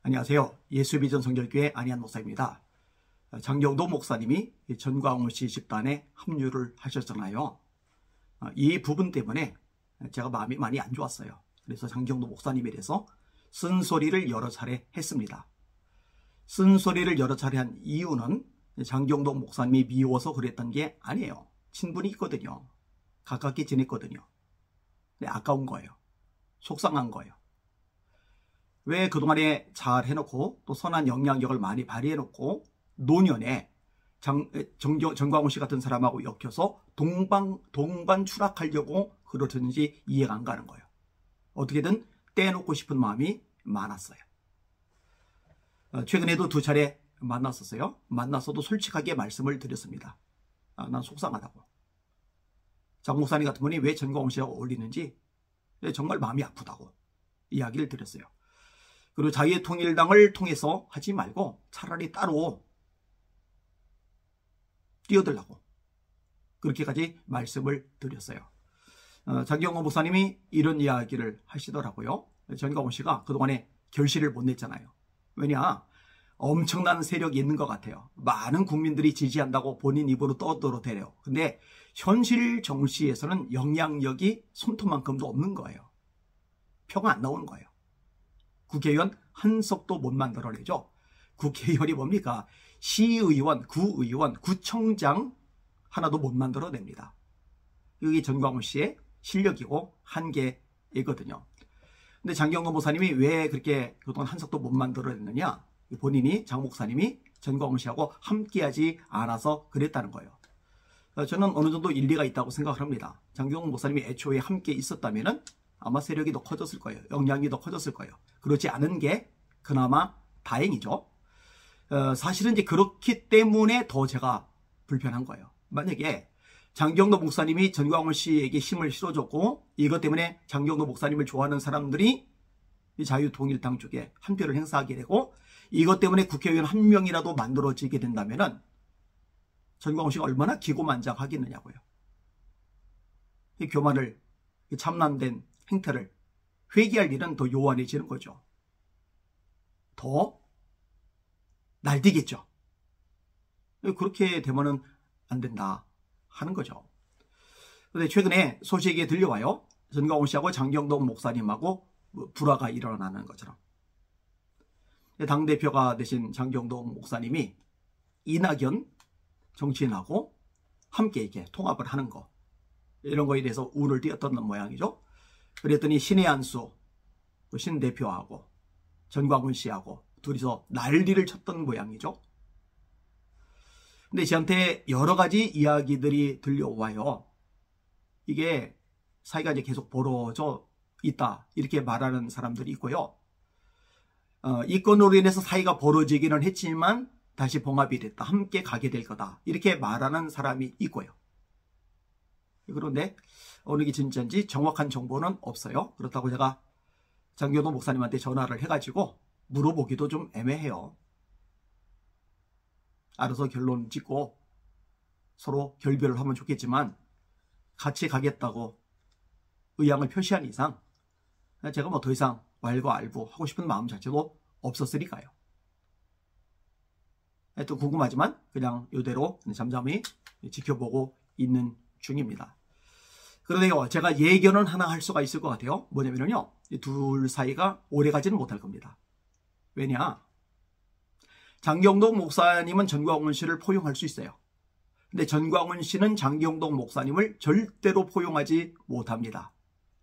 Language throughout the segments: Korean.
안녕하세요. 예수비전 성결교회 안희한 목사입니다. 장경도 목사님이 전광훈 씨 집단에 합류를 하셨잖아요. 이 부분 때문에 제가 마음이 많이 안 좋았어요. 그래서 장경도 목사님에 대해서 쓴소리를 여러 차례 했습니다. 쓴소리를 여러 차례 한 이유는 장경도 목사님이 미워서 그랬던 게 아니에요. 친분이 있거든요. 가깝게 지냈거든요. 근데 아까운 거예요. 속상한 거예요. 왜 그동안에 잘 해놓고 또 선한 영향력을 많이 발휘해놓고 노년에 전광훈 씨 같은 사람하고 엮여서 동반 추락하려고 그러는지 이해가 안 가는 거예요. 어떻게든 떼놓고 싶은 마음이 많았어요. 최근에도 두 차례 만났었어요. 만나서도 솔직하게 말씀을 드렸습니다. 난 속상하다고. 장 목사님 같은 분이 왜 전광훈 씨와 어울리는지 정말 마음이 아프다고 이야기를 드렸어요. 그리고 자유통일당을 통해서 하지 말고 차라리 따로 뛰어들라고 그렇게까지 말씀을 드렸어요. 장경호 목사님이 이런 이야기를 하시더라고요. 전광훈 씨가 그동안에 결실을 못 냈잖아요. 왜냐? 엄청난 세력이 있는 것 같아요. 많은 국민들이 지지한다고 본인 입으로 떠들어대요. 근데 현실 정치에서는 영향력이 손톱만큼도 없는 거예요. 표가 안 나오는 거예요. 국회의원 한 석도 못 만들어내죠. 국회의원이 뭡니까? 시의원, 구의원, 구청장 하나도 못 만들어냅니다. 이게 전광훈 씨의 실력이고 한계이거든요. 근데 장경호 목사님이 왜 그렇게 그동안 한 석도 못 만들어냈느냐? 본인이 장 목사님이 전광훈 씨하고 함께하지 않아서 그랬다는 거예요. 저는 어느 정도 일리가 있다고 생각을 합니다. 장경호 목사님이 애초에 함께 있었다면 아마 세력이 더 커졌을 거예요. 영향이 더 커졌을 거예요. 그렇지 않은 게 그나마 다행이죠. 사실은 이제 그렇기 때문에 더 제가 불편한 거예요. 만약에 장경도 목사님이 전광훈 씨에게 힘을 실어줬고 이것 때문에 장경도 목사님을 좋아하는 사람들이 자유통일당 쪽에 한 표를 행사하게 되고 이것 때문에 국회의원 한 명이라도 만들어지게 된다면 전광훈 씨가 얼마나 기고만장하겠느냐고요. 이 교만을, 이 참남된 행태를 회개할 일은 더 요원해지는 거죠. 더 날뛰겠죠. 그렇게 되면은 안 된다 하는 거죠. 그런데 최근에 소식이 들려와요. 전광훈 씨하고 장경동 목사님하고 불화가 일어나는 것처럼. 당대표가 되신 장경동 목사님이 이낙연 정치인하고 함께 이렇게 통합을 하는 거, 이런 거에 대해서 운을 띄었던 모양이죠. 그랬더니 신의 한수 신 대표하고 전광훈 씨하고 둘이서 난리를 쳤던 모양이죠. 근데 저한테 여러 가지 이야기들이 들려와요. 이게 사이가 이제 계속 벌어져 있다 이렇게 말하는 사람들이 있고요. 이 건으로 인해서 사이가 벌어지기는 했지만 다시 봉합이 됐다. 함께 가게 될 거다. 이렇게 말하는 사람이 있고요. 그런데 어느 게 진짜인지 정확한 정보는 없어요. 그렇다고 제가 장경도 목사님한테 전화를 해가지고 물어보기도 좀 애매해요. 알아서 결론 짓고 서로 결별을 하면 좋겠지만 같이 가겠다고 의향을 표시한 이상 제가 뭐 더 이상 왈가왈부 하고 싶은 마음 자체도 없었으니까요. 또 궁금하지만 그냥 이대로 잠잠히 지켜보고 있는 중입니다. 그런데요, 제가 예견은 하나 할 수가 있을 것 같아요. 뭐냐면요, 둘 사이가 오래가지는 못할 겁니다. 왜냐? 장경동 목사님은 전광훈 씨를 포용할 수 있어요. 근데 전광훈 씨는 장경동 목사님을 절대로 포용하지 못합니다.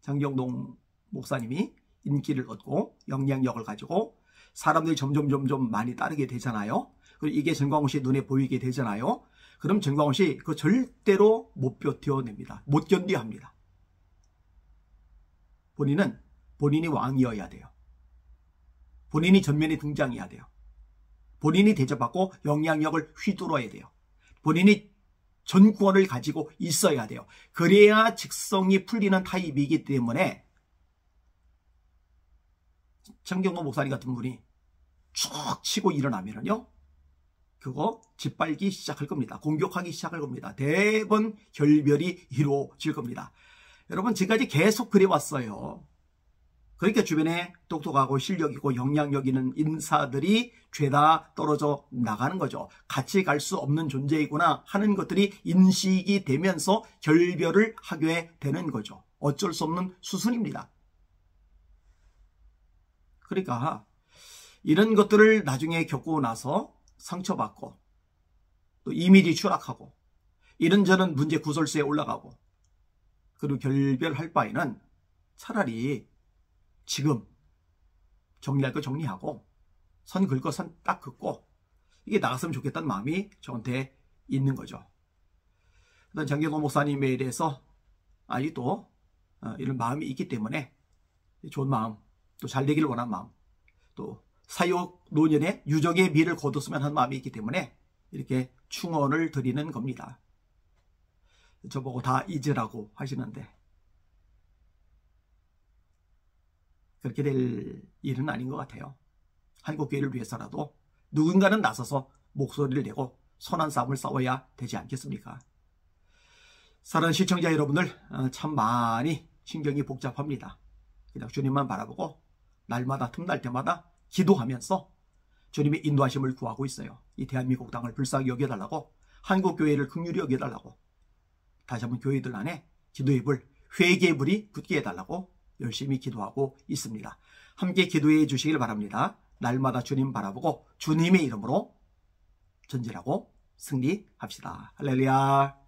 장경동 목사님이 인기를 얻고 영향력을 가지고 사람들이 점점 많이 따르게 되잖아요. 그리고 이게 전광훈 씨 눈에 보이게 되잖아요. 그럼 전광훈 씨 그거 절대로 못 버텨냅니다. 못 견뎌합니다. 본인이 왕이어야 돼요. 본인이 전면에 등장해야 돼요. 본인이 대접받고 영향력을 휘두르어야 돼요. 본인이 전권을 가지고 있어야 돼요. 그래야 직성이 풀리는 타입이기 때문에 장경호 목사님 같은 분이 쭉 치고 일어나면요, 그거 짓밟기 시작할 겁니다. 공격하기 시작할 겁니다. 대번 결별이 이루어질 겁니다. 여러분, 지금까지 계속 그래왔어요. 그러니까 주변에 똑똑하고 실력 있고 영향력 있는 인사들이 죄다 떨어져 나가는 거죠. 같이 갈 수 없는 존재이구나 하는 것들이 인식이 되면서 결별을 하게 되는 거죠. 어쩔 수 없는 수순입니다. 그러니까 이런 것들을 나중에 겪고 나서 상처받고 또 이미지 추락하고 이런저런 문제 구설수에 올라가고 그리고 결별할 바에는 차라리 지금 정리할 거 정리하고 선 긋을 거 선 딱 긋고 이게 나갔으면 좋겠다는 마음이 저한테 있는 거죠. 일단 장경호 목사님에 대해서 또 이런 마음이 있기 때문에 좋은 마음, 또 잘 되기를 원하는 마음, 또 사육 노년에 유적의 미를 거뒀으면 하는 마음이 있기 때문에 이렇게 충언을 드리는 겁니다. 저보고 다 잊으라고 하시는데 그렇게 될 일은 아닌 것 같아요. 한국교회를 위해서라도 누군가는 나서서 목소리를 내고 선한 싸움을 싸워야 되지 않겠습니까? 사랑하는 시청자 여러분들, 참 많이 신경이 복잡합니다. 그냥 주님만 바라보고 날마다 틈날 때마다 기도하면서 주님의 인도하심을 구하고 있어요. 이 대한민국 땅을 불쌍히 여겨달라고, 한국교회를 긍휼히 여겨달라고, 다시 한번 교회들 안에 기도의 불, 회개의 불이 붙게 해달라고 열심히 기도하고 있습니다. 함께 기도해 주시길 바랍니다. 날마다 주님 바라보고 주님의 이름으로 전진하고 승리합시다. 할렐루야.